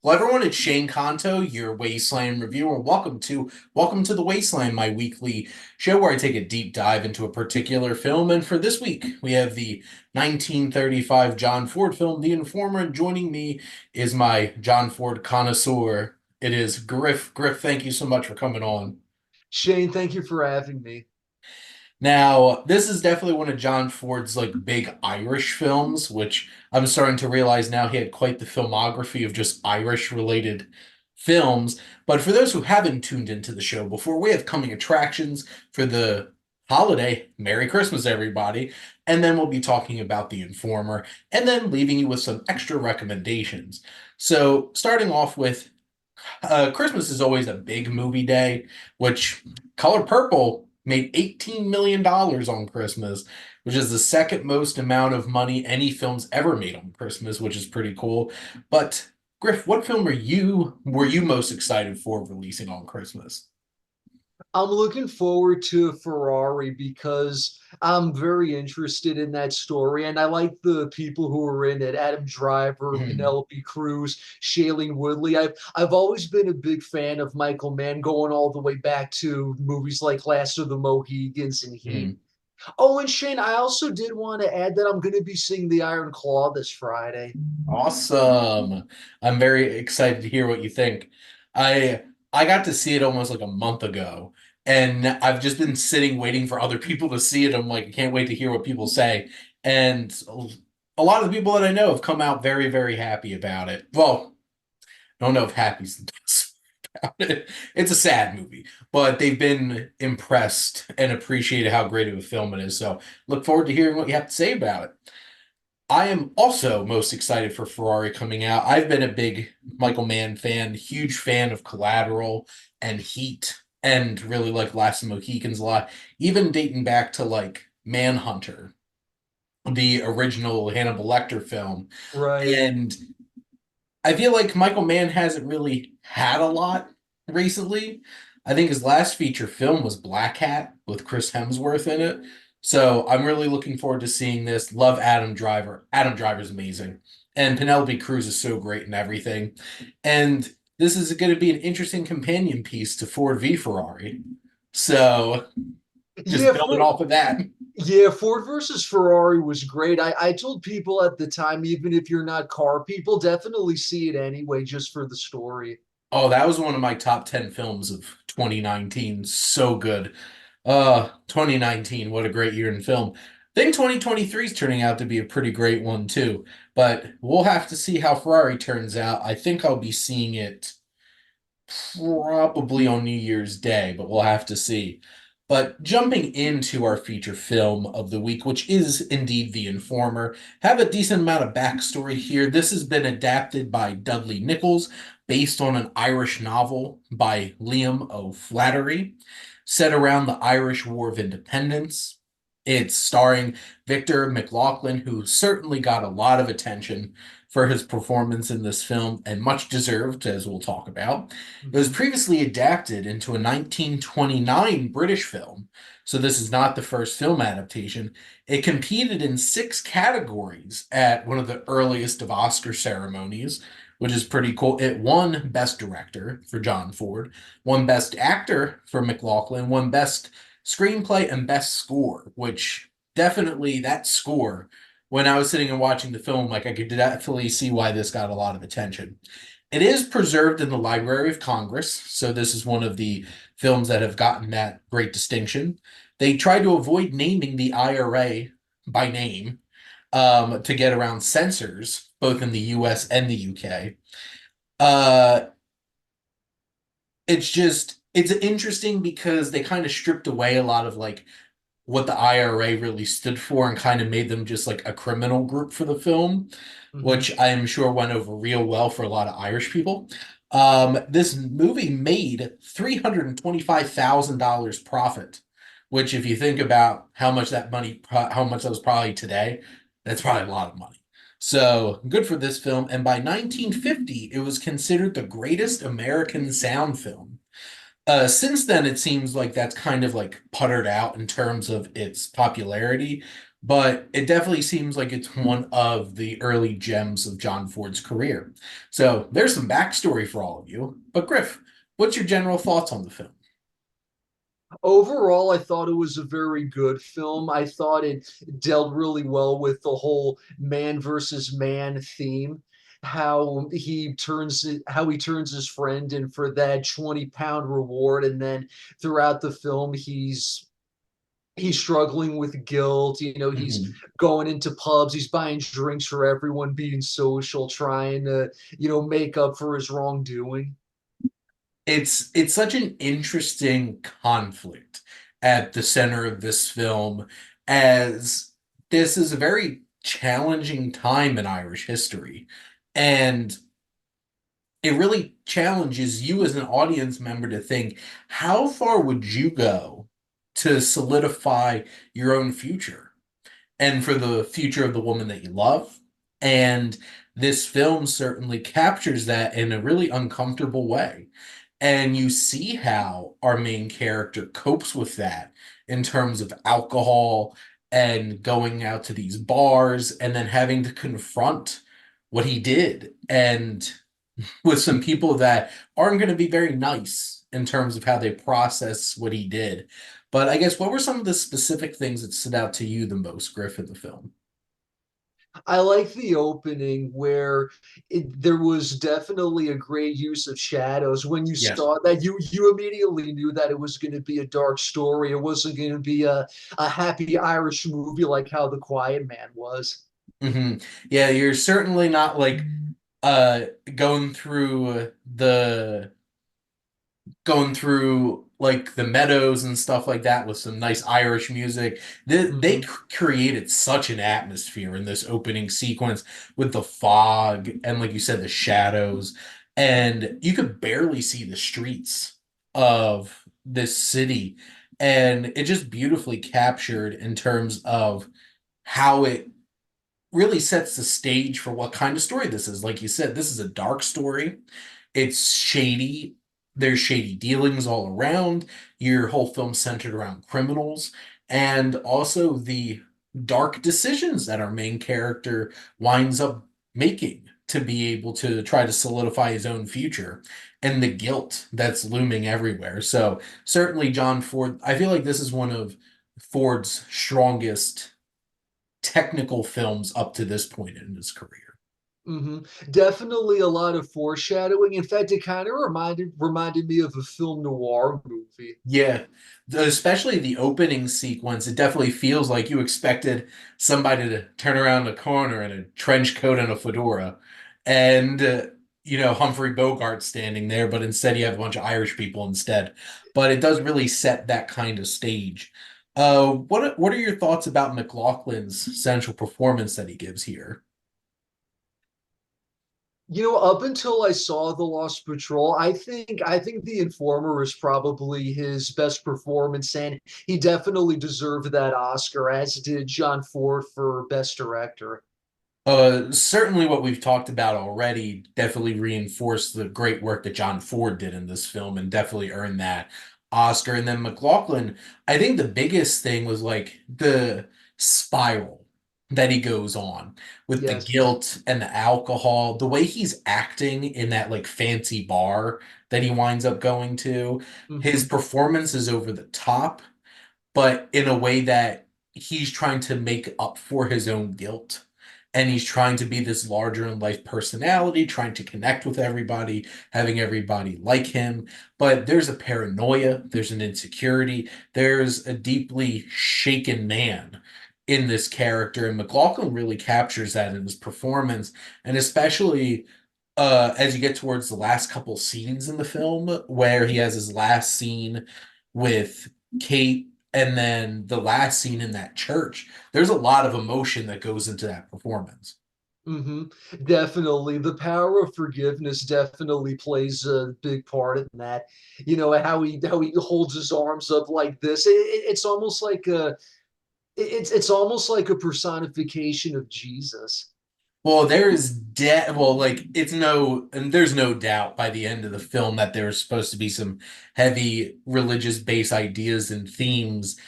Well, everyone, it's Shane Kanto, your Wasteland Reviewer. Welcome to the Wasteland, my weekly show where I take a deep dive into a particular film. And for this week, we have the 1935 John Ford film, The Informer. And joining me is my John Ford connoisseur. It is Griff. Griff, thank you so much for coming on. Shane, thank you for having me. Now, this is definitely one of John Ford's like big Irish films, which I'm starting to realize now he had quite the filmography of just Irish related films. But for those who haven't tuned into the show before, we have coming attractions for the holiday. Merry Christmas, everybody. And then we'll be talking about The Informer and then leaving you with some extra recommendations. So, starting off with Christmas is always a big movie day, which Color Purple made $18 million on Christmas, which is the second most amount of money any film's ever made on Christmas, which is pretty cool. But Griff, what film were you most excited for releasing on Christmas? I'm looking forward to Ferrari because I'm very interested in that story, and I like the people who are in it: Adam Driver, Mhm. Penelope Cruz, Shailene Woodley. I've always been a big fan of Michael Mann, going all the way back to movies like Last of the Mohegans and Heat. Mhm. Oh, and Shane, I also did want to add that I'm going to be seeing The Iron Claw this Friday. Awesome. I'm very excited to hear what you think. I I got to see it almost like a month ago, and I've just been sitting waiting for other people to see it. I'm like, I can't wait to hear what people say. And a lot of the people that I know have come out very, very happy about it. Well, I don't know if happy's the best about it. It's a sad movie, but they've been impressed and appreciated how great of a film it is. So look forward to hearing what you have to say about it. I am also most excited for Ferrari coming out. I've been a big Michael Mann fan, huge fan of Collateral and Heat, and really like Last of the Mohicans a lot, even dating back to like Manhunter, the original Hannibal Lecter film. Right. And I feel like Michael Mann hasn't really had a lot recently. I think his last feature film was Black Hat with Chris Hemsworth in it. So I'm really looking forward to seeing this. Love Adam Driver. Adam Driver's amazing. And Penelope Cruz is so great in everything. And this is going to be an interesting companion piece to Ford v Ferrari. So just Yeah, building for off of that. Yeah, Ford versus Ferrari was great. I told people at the time, even if you're not car people, definitely see it anyway, just for the story. Oh, that was one of my top 10 films of 2019. So good. 2019, what a great year in film. I think 2023 is turning out to be a pretty great one too, but we'll have to see how Ferrari turns out. I think I'll be seeing it probably on New Year's Day, but we'll have to see. But jumping into our feature film of the week, which is indeed The Informer, have a decent amount of backstory here. This has been adapted by Dudley Nichols, based on an Irish novel by Liam O'Flaherty, set around the Irish War of Independence. It's starring Victor McLaughlin, who certainly got a lot of attention for his performance in this film, and much deserved, as we'll talk about. It was Mhm. previously adapted into a 1929 British film, so this is not the first film adaptation. It competed in six categories at one of the earliest of Oscar ceremonies, which is pretty cool. It won Best Director for John Ford, won Best Actor for McLaughlin, won Best Screenplay and Best Score, which definitely that score, when I was sitting and watching the film, like I could definitely see why this got a lot of attention. It is preserved in the Library of Congress, so this is one of the films that have gotten that great distinction. They tried to avoid naming the IRA by name to get around censors, both in the US and the UK. Uh, it's interesting because they kind of stripped away a lot of like what the IRA really stood for and kind of made them just like a criminal group for the film, Mhm. which I am sure went over real well for a lot of Irish people. This movie made $325,000 profit, which if you think about how much that was probably today, that's probably a lot of money. So good for this film. And by 1950, it was considered the greatest American sound film. Since then, it seems like that's kind of like puttered out in terms of its popularity, but it definitely seems like it's one of the early gems of John Ford's career. So there's some backstory for all of you. But Griff, what's your general thoughts on the film? Overall, I thought it was a very good film. I thought it dealt really well with the whole man versus man theme. How he turns his friend in for that 20-pound reward, and then throughout the film he's struggling with guilt. He's Mhm. going into pubs, he's buying drinks for everyone, being social, trying to, make up for his wrongdoing. It's such an interesting conflict at the center of this film, as this is a very challenging time in Irish history. And it really challenges you as an audience member to think, how far would you go to solidify your own future and for the future of the woman that you love? And this film certainly captures that in a really uncomfortable way. And you see how our main character copes with that in terms of alcohol and going out to these bars and then having to confront what he did, and with some people that aren't going to be very nice in terms of how they process what he did. But I guess what were some of the specific things that stood out to you the most, Griff, in the film? I like the opening where there was definitely a great use of shadows. When you Yes. saw that, you immediately knew that it was going to be a dark story. It wasn't going to be a happy Irish movie like how The Quiet Man was. Hmm. Yeah, you're certainly not like going through the meadows and stuff like that with some nice Irish music. They Hmm. created such an atmosphere in this opening sequence with the fog and, like you said, the shadows. And you could barely see the streets of this city. And it just beautifully captured in terms of how it really sets the stage for what kind of story this is. Like you said, this is a dark story. It's shady. There's shady dealings all around. Your whole film's centered around criminals and also the dark decisions that our main character winds up making to be able to try to solidify his own future and the guilt that's looming everywhere. So, certainly, John Ford, I feel like this is one of Ford's strongest technical films up to this point in his career. Hmm. Definitely a lot of foreshadowing. In fact, it kind of reminded me of a film noir movie. Yeah, especially the opening sequence, it definitely feels like you expected somebody to turn around the corner in a trench coat and a fedora, and Humphrey Bogart standing there, but instead you have a bunch of Irish people instead. But it does really set that kind of stage. What are your thoughts about McLaughlin's central performance that he gives here? Up until I saw The Lost Patrol, I think The Informer is probably his best performance, and he definitely deserved that Oscar, as did John Ford for Best Director. Certainly what we've talked about already definitely reinforced the great work that John Ford did in this film and definitely earned that Oscar. And then McLaughlin, I think the biggest thing was like the spiral that he goes on with the Yes. guilt and the alcohol, the way he's acting in that like fancy bar that he winds up going to. His Hmm. performance is over the top, but in a way that he's trying to make up for his own guilt. And he's trying to be this larger in life personality, trying to connect with everybody, having everybody like him. But there's a paranoia, there's an insecurity, there's a deeply shaken man in this character. And McLaughlin really captures that in his performance. And especially as you get towards the last couple scenes in the film, where he has his last scene with Kate and then the last scene in that church, there's a lot of emotion that goes into that performance. Hmm. Definitely. The power of forgiveness definitely plays a big part in that. How he holds his arms up like this. It's almost like it's almost like a personification of Jesus. Well, there is well, like it's no, and there's no doubt by the end of the film that there was supposed to be some heavy religious based ideas and themes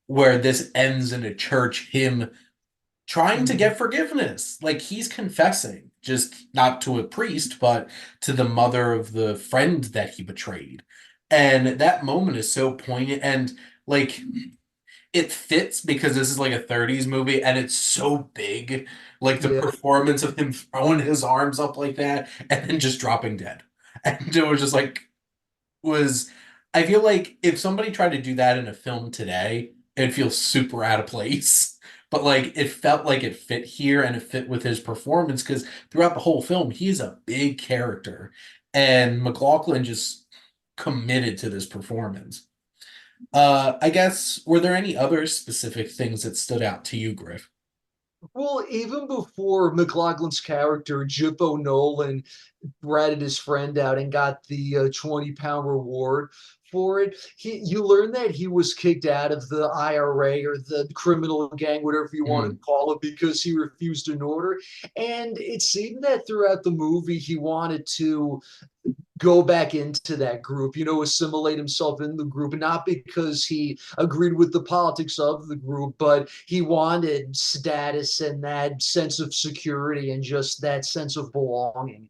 where this ends in a church, him trying to Mhm. get forgiveness. Like he's confessing, just not to a priest, but to the mother of the friend that he betrayed. And that moment is so poignant and like it fits because this is like a 30s movie and it's so big. Like the Yeah. performance of him throwing his arms up like that and then just dropping dead. And it was just like was I feel like if somebody tried to do that in a film today, it'd feel super out of place. But like it felt like it fit here and it fit with his performance because throughout the whole film, he's a big character. And McLaughlin just committed to this performance. I guess were there any other specific things that stood out to you, Griff? Well, even before McLaughlin's character, Jippo Nolan, ratted his friend out and got the 20-pound reward for it. You learn that he was kicked out of the IRA or the criminal gang, whatever you want to Mhm. call it, because he refused an order. And it seemed that throughout the movie, he wanted to go back into that group, assimilate himself in the group, not because he agreed with the politics of the group, but he wanted status and that sense of security and just that sense of belonging.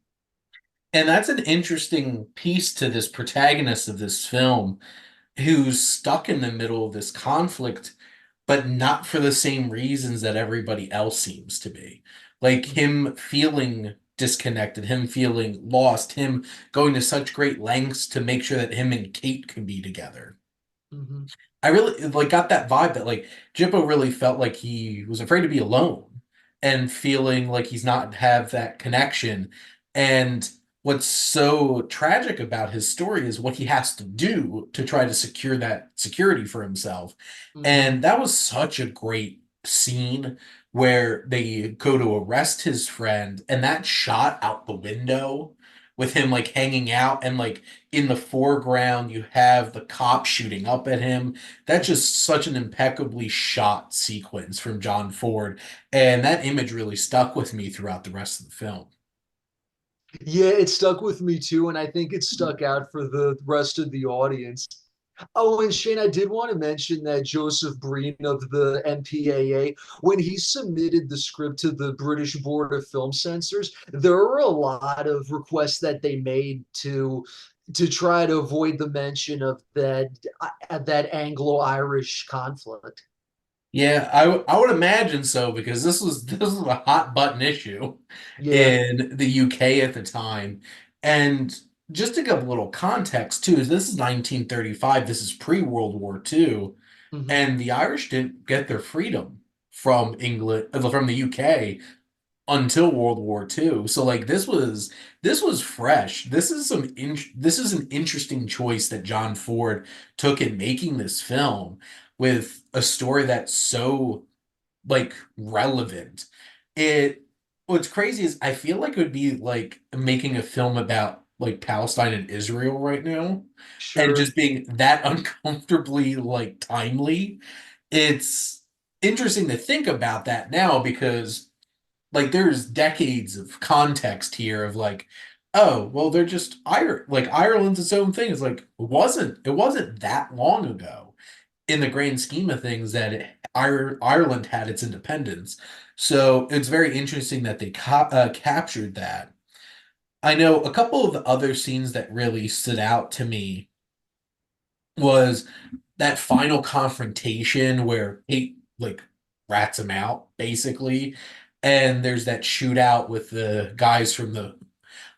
And that's an interesting piece to this protagonist of this film who's stuck in the middle of this conflict, but not for the same reasons that everybody else seems to be. Like him feeling disconnected, him feeling lost, him going to such great lengths to make sure that him and Kate can be together. Mm-hmm. I really like got that vibe that like Jippo really felt like he was afraid to be alone and feeling like he's not have that connection. And what's so tragic about his story is what he has to do to try to secure that security for himself. Mm-hmm. And that was such a great scene where they go to arrest his friend and that shot out the window with him like hanging out and like in the foreground you have the cop shooting up at him. That's Mm-hmm. just such an impeccably shot sequence from John Ford. And that image really stuck with me throughout the rest of the film. Yeah, it stuck with me too, and I think it stuck out for the rest of the audience. Oh, and Shane, I did want to mention that Joseph Breen of the MPAA, when he submitted the script to the British Board of Film Censors, there were a lot of requests that they made to try to avoid the mention of that Anglo-Irish conflict. Yeah, I would imagine so because this was a hot button issue Yeah. in the UK at the time. And just to give a little context too, is this is 1935, this is pre-World War II, Hmm. and the Irish didn't get their freedom from England from the UK until World War II. So like this was fresh. This is an interesting choice that John Ford took in making this film with a story that's so like relevant. It what's crazy is I feel like it would be like making a film about like Palestine and Israel right now and Sure. just being that uncomfortably like timely. It's interesting to think about that now because like there's decades of context here of like, oh, well, they're just like Ireland's its own thing. It's like it wasn't that long ago in the grand scheme of things that Ireland had its independence. So it's very interesting that they captured that. I know a couple of the other scenes that really stood out to me was that final confrontation where Kate like rats him out basically, and there's that shootout with the guys from the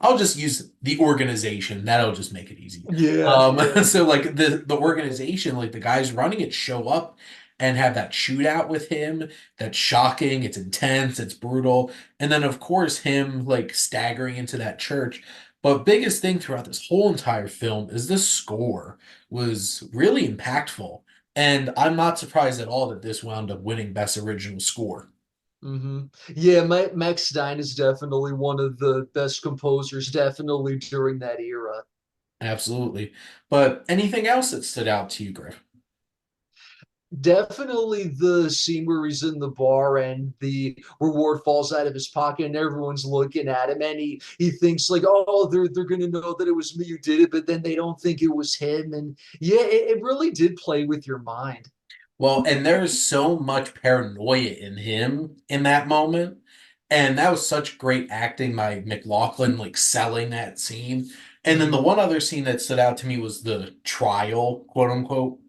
I'll just use the organization. That'll just make it easy. Yeah, yeah. So like the organization, like the guys running it show up and have that shootout with him. That's shocking. It's intense. It's brutal. And then of course him like staggering into that church. But biggest thing throughout this whole entire film is this score was really impactful. And I'm not surprised at all that this wound up winning Best Original Score. Hmm. Yeah, Max Stein is definitely one of the best composers, definitely during that era. Absolutely. But anything else that stood out to you, Griff? Definitely the scene where he's in the bar and the reward falls out of his pocket and everyone's looking at him and he thinks like, oh, they're gonna know that it was me who did it, but then they don't think it was him. And yeah, it really did play with your mind. Well, and there's so much paranoia in him in that moment. And that was such great acting by McLaughlin, like selling that scene. And then the Mhm. one other scene that stood out to me was the trial, quote unquote,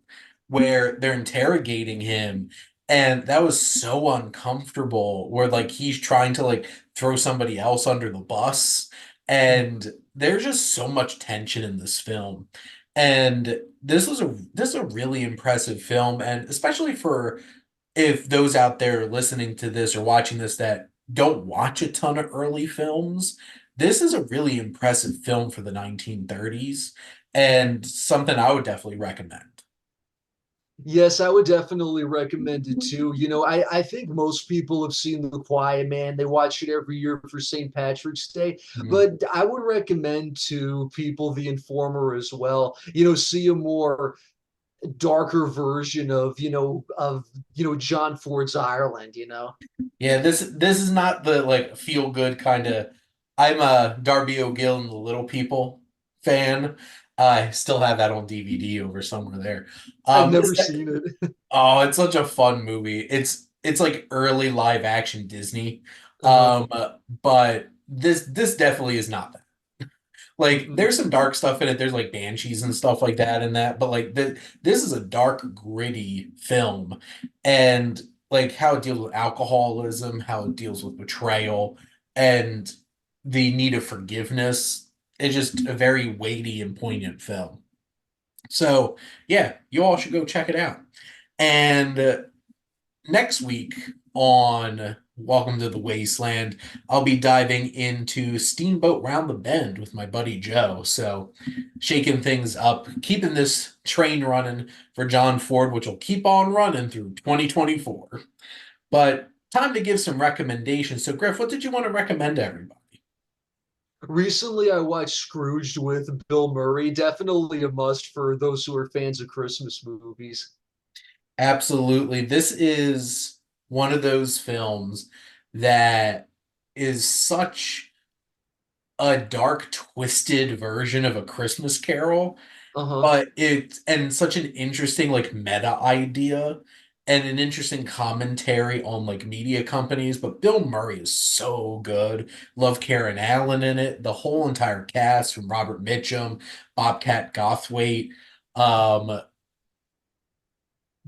where they're interrogating him. And that was so uncomfortable, where like he's trying to like throw somebody else under the bus. And there's just so much tension in this film. And this is a really impressive film, and especially for if those out there listening to this or watching this that don't watch a ton of early films, this is a really impressive film for the 1930s and something I would definitely recommend. Yes, I would definitely recommend it too. I think most people have seen The Quiet Man. They watch it every year for St. Patrick's Day. Mhm. But I would recommend to people The Informer as well. See a more darker version of John Ford's Ireland. Yeah, this is not the like feel good kind of. I'm a Darby O'Gill and the Little People fan. I still have that on DVD over somewhere there. I've This never seen it. Oh, it's such a fun movie. It's like early live action Disney. Uh-huh. But this definitely is not that. Like there's some dark stuff in it. There's like banshees and stuff like that in that, but like this is a dark, gritty film. And like how it deals with alcoholism, how it deals with betrayal, and the need of forgiveness. It's just a very weighty and poignant film. So yeah, you all should go check it out. And next week on Welcome to the Wasteland, I'll be diving into Steamboat Round the Bend with my buddy Joe. So, shaking things up, keeping this train running for John Ford, which will keep on running through 2024. But time to give some recommendations. So, Griff, what did you want to recommend to everybody? Recently, I watched Scrooged with Bill Murray. Definitely a must for those who are fans of Christmas movies. Absolutely. This is one of those films that is such a dark, twisted version of A Christmas Carol, Uh-huh. but it's and such an interesting like meta idea and an interesting commentary on like media companies. But Bill Murray is so good. Love Karen Allen in it. The whole entire cast from Robert Mitchum, Bobcat Goldthwait, um,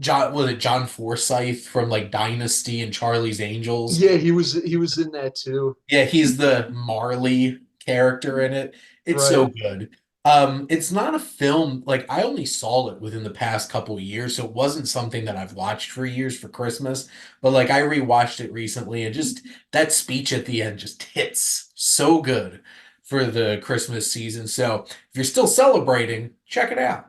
John Forsythe from like Dynasty and Charlie's Angels. Yeah, he was in that too. Yeah, he's the Marley character in it. It's so Right. good. It's not a film like I only saw it within the past couple of years, so it wasn't something that I've watched for years for Christmas. But like I rewatched it recently, and just that speech at the end just hits so good for the Christmas season. So if you're still celebrating, check it out.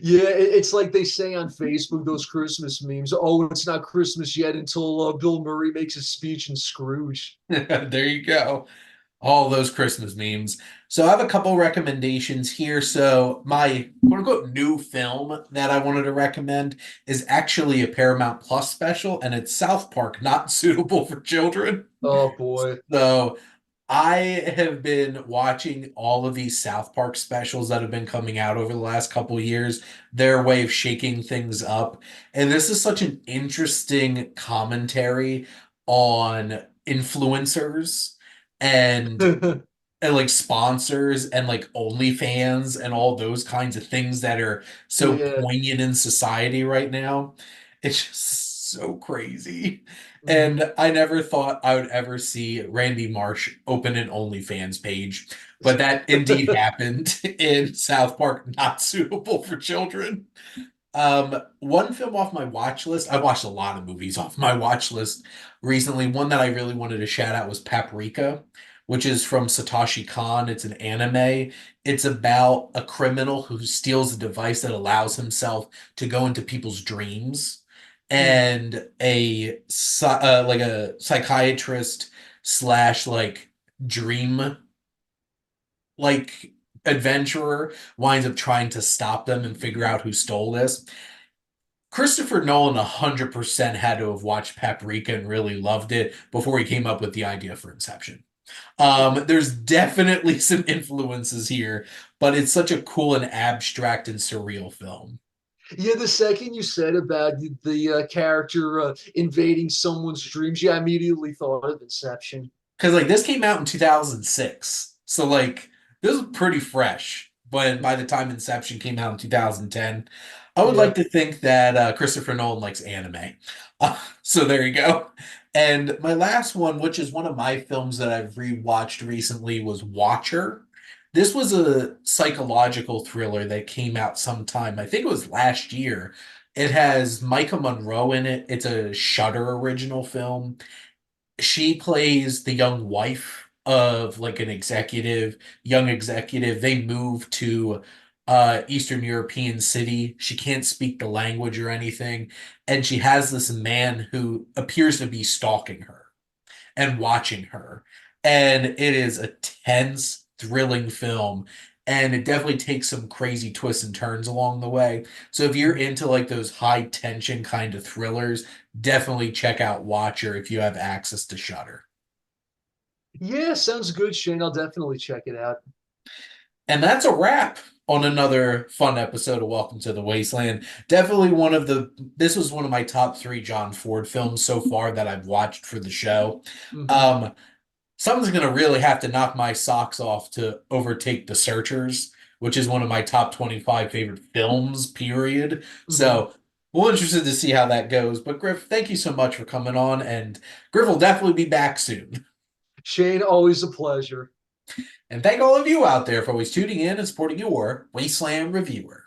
Yeah, it's like they say on Facebook, those Christmas memes. Oh, it's not Christmas yet until Bill Murray makes a speech in Scrooge. There you go. All those Christmas memes. So I have a couple recommendations here. So my quote unquote new film that I wanted to recommend is actually a Paramount Plus special, and it's South Park, not suitable for children. Oh boy. So I have been watching all of these South Park specials that have been coming out over the last couple of years, their way of shaking things up. And this is such an interesting commentary on influencers and like sponsors and like OnlyFans and all those kinds of things that are so Yeah. poignant in society right now. It's just so crazy. Mhm. And I never thought I would ever see Randy Marsh open an OnlyFans page, but that indeed happened in South Park, not suitable for children. One film off my watch list. I watched a lot of movies off my watch list recently. One that I really wanted to shout out was Paprika, which is from Satoshi Kon. It's an anime. It's about a criminal who steals a device that allows himself to go into people's dreams, and like a psychiatrist slash like dream like adventurer winds up trying to stop them and figure out who stole this. Christopher Nolan 100% had to have watched Paprika and really loved it before he came up with the idea for Inception. There's definitely some influences here, but it's such a cool and abstract and surreal film. Yeah, the second you said about the character invading someone's dreams, yeah, I immediately thought of Inception. Because like this came out in 2006. So like this was pretty fresh. But by the time Inception came out in 2010, I would Yeah. like to think that Christopher Nolan likes anime. So there you go. And my last one, which is one of my films that I've rewatched recently, was Watcher. This was a psychological thriller that came out sometime, I think it was last year. It has Micah Monroe in it. It's a Shudder original film. She plays the young wife of like an executive, young executive. They move to Eastern European city. She can't speak the language or anything, and she has this man who appears to be stalking her and watching her. And it is a tense, thrilling film. And it definitely takes some crazy twists and turns along the way. So if you're into like those high tension kind of thrillers, definitely check out Watcher if you have access to Shudder. Yeah, sounds good, Shane. I'll definitely check it out. And that's a wrap on another fun episode of Welcome to the Wasteland. Definitely this was one of my top three John Ford films so far that I've watched for the show. Hmm. Um, Someone's going to really have to knock my socks off to overtake The Searchers, which is one of my top 25 favorite films, period. Hmm. So, we're interested to see how that goes. But, Griff, thank you so much for coming on. And Griff will definitely be back soon. Shane, always a pleasure. And thank all of you out there for always tuning in and supporting your Wasteland Reviewer.